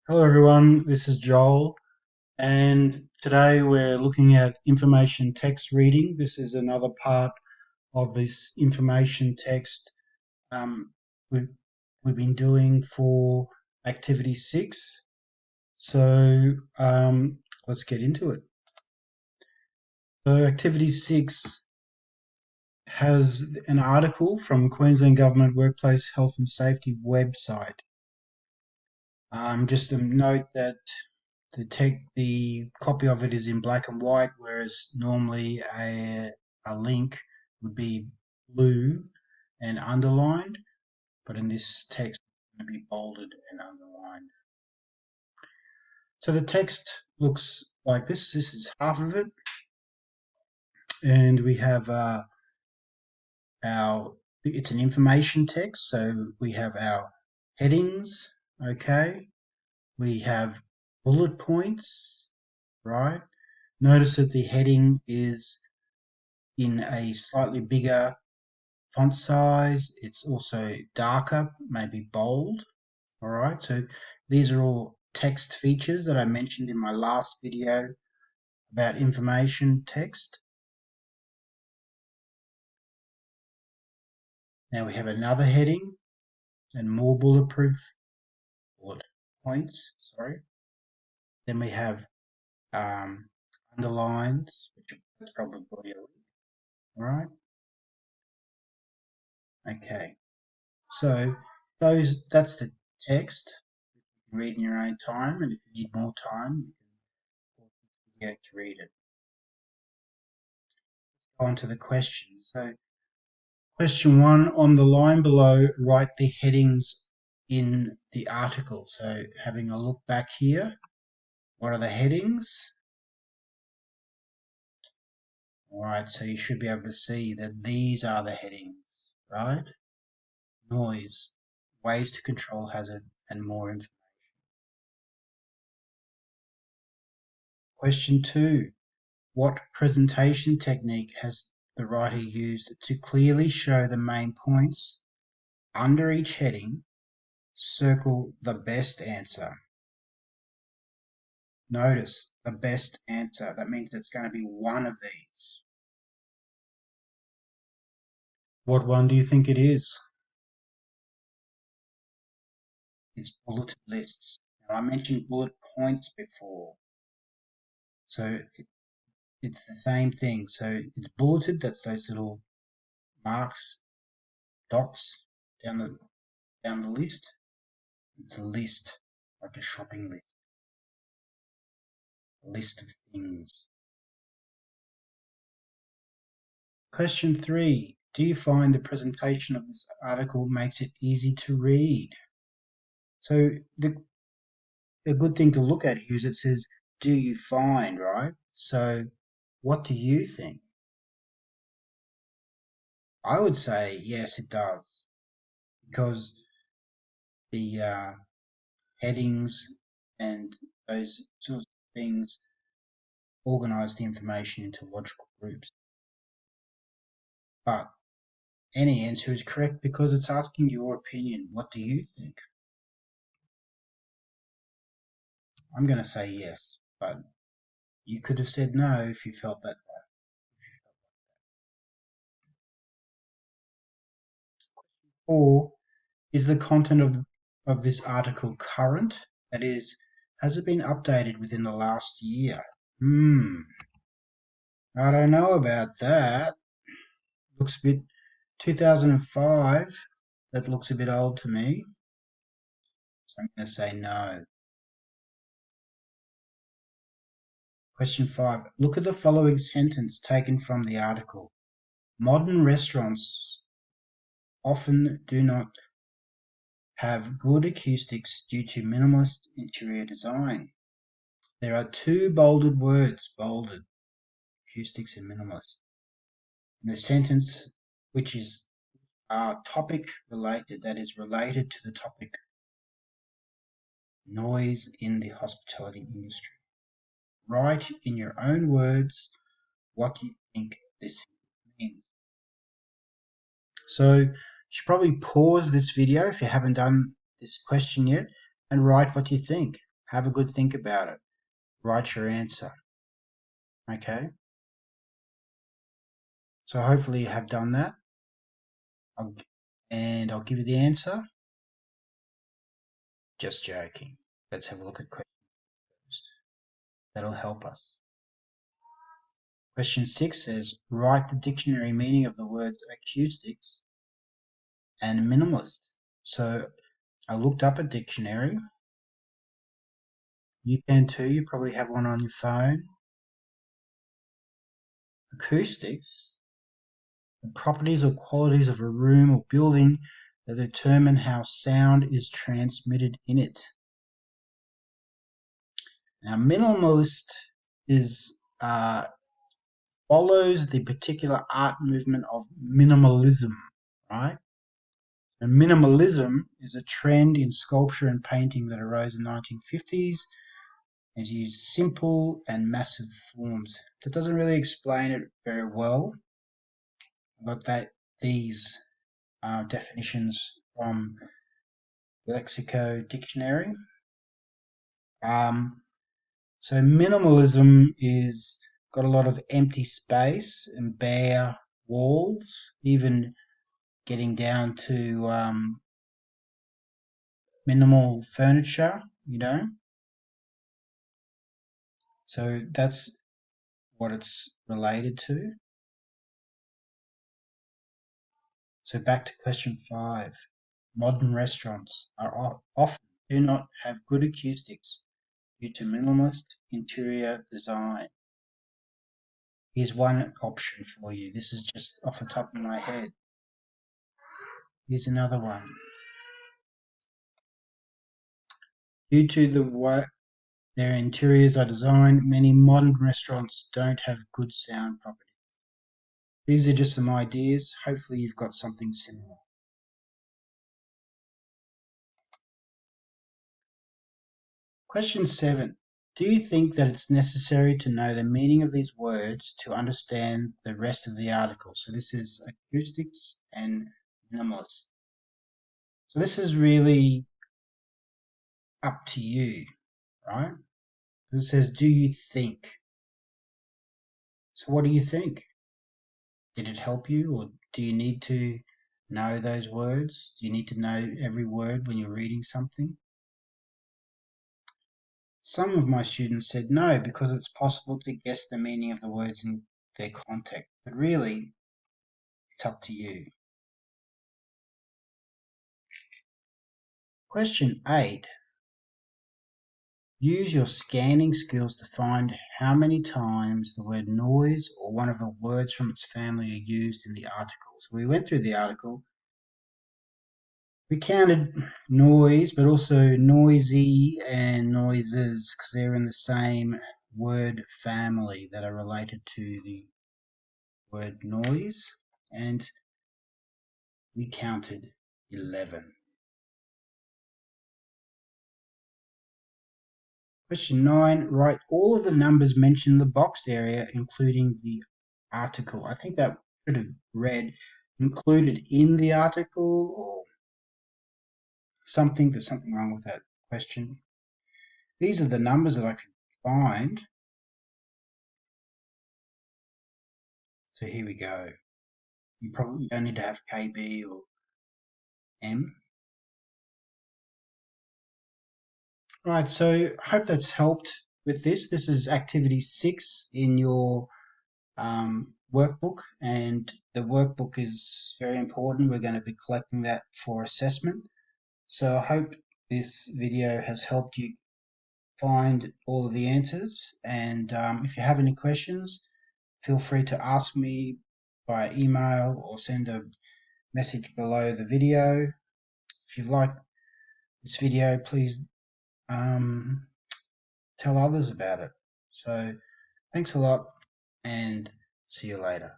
Hello everyone, this is Joel, and today we're looking at information text reading. This is another part of this information text um, we've, we've been doing for activity 6. So let's get into it. So activity 6 has an article from Queensland Government Workplace Health and Safety website. Just a note that the copy of it is in black and white, whereas normally a link would be blue and underlined, but in this text it's going to be bolded and underlined. So the text looks like this. This is half of it, and we have it's an information text, so we have our headings, okay? We have bullet points, right? Notice that the heading is in a slightly bigger font size. It's also darker, maybe bold. All right, so these are all text features that I mentioned in my last video about information text. Now we have another heading and more bullet points, sorry. Then we have underlined, which is probably a link, all right? Okay, so that's the text. You can read in your own time, and if you need more time, you can pause the video to read it. On to the questions. So question 1, on the line below, write the headings in the article. So having a look back here, what are the headings? All right, so you should be able to see that these are the headings, right? Noise, ways to control hazard, and more information. Question 2, what presentation technique has the writer used to clearly show the main points? Under each heading, circle the best answer. Notice the best answer. That means it's going to be one of these. What one do you think it is? It's bulleted lists. Now, I mentioned bullet points before. So it's the same thing. So it's bulleted, that's those little marks, dots down the list. It's a list, like a shopping list. A list of things. Question 3. Do you find the presentation of this article makes it easy to read? So a good thing to look at here is it says, do you find, right? So what do you think? I would say, yes, it does. Because the headings and those sorts of things organize the information into logical groups. But any answer is correct because it's asking your opinion. What do you think? I'm going to say yes, but you could have said no if you felt that way. Or is the content of this article current? That is, has it been updated within the last year? I don't know about that. Looks a bit 2005. That looks a bit old to me. So I'm going to say no. Question 5. Look at the following sentence taken from the article. Modern restaurants often do not have good acoustics due to minimalist interior design. There are two bolded words, bolded, acoustics and minimalist. In the sentence, which is topic related, that is related to the topic, noise in the hospitality industry. Write in your own words what you think this means. So you should probably pause this video if you haven't done this question yet and write what you think. Have a good think about it. Write your answer. Okay? So hopefully you have done that. And I'll give you the answer. Just joking. Let's have a look at questions first. That'll help us. Question 6 says, write the dictionary meaning of the words acoustics and minimalist. So I looked up a dictionary. You can too. You probably have one on your phone. Acoustics, the properties or qualities of a room or building that determine how sound is transmitted in it. Now, minimalist is follows the particular art movement of minimalism, right? And minimalism is a trend in sculpture and painting that arose in the 1950s. It's used simple and massive forms. That doesn't really explain it very well. I got these definitions from Lexico Dictionary. So minimalism is got a lot of empty space and bare walls, even getting down to minimal furniture, So that's what it's related to. So back to question 5. Modern restaurants are often do not have good acoustics due to minimalist interior design. Here's one option for you. This is just off the top of my head. Here's another one. Due to the way their interiors are designed, many modern restaurants don't have good sound properties. These are just some ideas. Hopefully you've got something similar. Question 7. Do you think that it's necessary to know the meaning of these words to understand the rest of the article? So this is acoustics and minimalist. So this is really up to you, right? It says, do you think? So what do you think? Did it help you, or do you need to know those words? Do you need to know every word when you're reading something? Some of my students said no, because it's possible to guess the meaning of the words in their context, but really, it's up to you. Question 8. Use your scanning skills to find how many times the word noise or one of the words from its family are used in the article. So we went through the article. We counted noise, but also noisy and noises, because they're in the same word family that are related to the word noise. And we counted 11. Question 9, write all of the numbers mentioned in the boxed area, including the article. I think that should have read included in the article or something. There's something wrong with that question. These are the numbers that I could find. So here we go. You probably don't need to have KB or M. Right, so I hope that's helped with this. This is activity 6 in your workbook, and the workbook is very important. We're going to be collecting that for assessment. So I hope this video has helped you find all of the answers, and if you have any questions, feel free to ask me by email or send a message below the video. If you've liked this video, please tell others about it. So thanks a lot, and see you later.